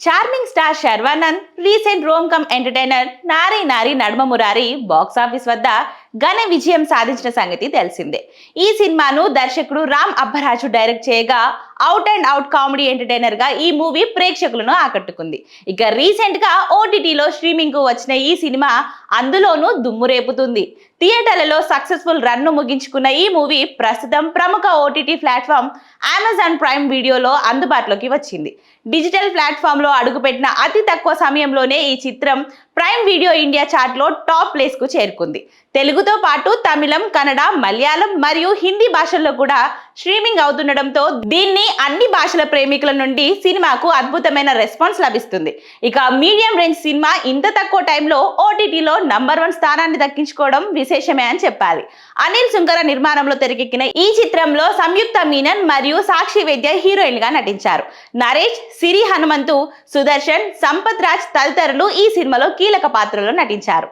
Charming star Sharwanand recent Rome come entertainer నారీ నారీ నడుమ Murari box office వద్ద ఘన విజయం సాధించిన సంగతి తెలిసిందే. ఈ సినిమాను దర్శకుడు రామ్ అబ్బరాజు డైరెక్ట్ చేయగా out and out comedy entertainer గా ఈ మూవీ ప్రేక్షకులను ఆకట్టుకుంది. ఇక రీసెంట్ గా ఓటీటీలో స్ట్రీమింగ్ కు వచ్చిన ఈ సినిమా అందులోనూ దుమ్ము రేపుతుంది. థియేటర్లలో సక్సెస్ఫుల్ రన్ ను ముగించుకున్న ఈ మూవీ ప్రస్తుతం ప్రముఖ ఓటీటీ ప్లాట్ఫామ్ అమెజాన్ ప్రైమ్ వీడియోలో అందుబాటులోకి వచ్చింది. డిజిటల్ ప్లాట్ఫామ్ లో అడుగుపెట్టిన అతి తక్కువ సమయంలోనే ఈ చిత్రం ప్రైమ్ వీడియో ఇండియా చార్ట్ లో టాప్ ప్లేస్ కు చేరుకుంది. తెలుగుతో పాటు తమిళం, కన్నడ, మలయాళం మరియు హిందీ భాషల్లో కూడా స్ట్రీమింగ్ అవుతుండటంతో దీన్ని అన్ని భాషల ప్రేమికుల నుండి సినిమాకు అద్భుతమైన రెస్పాన్స్ లభిస్తుంది. ఇక మీడియం రేంజ్ సినిమా ఇంత తక్కువ టైంలో ఓటీటీలో నంబర్ 1 స్థానాన్ని దక్కించుకోవడం విశేషమే అని చెప్పాలి. అనిల్ సుంకర నిర్మాణంలో తెరకెక్కిన ఈ చిత్రంలో సంయుక్త మీనన్ మరియు సాక్షి వైద్య హీరోయిన్ గా నటించారు. నరేష్, సిరి హనుమంతు, సుదర్శన్, సంపత్ రాజ్ తదితరులు ఈ సినిమాలో కీలక పాత్రలో నటించారు.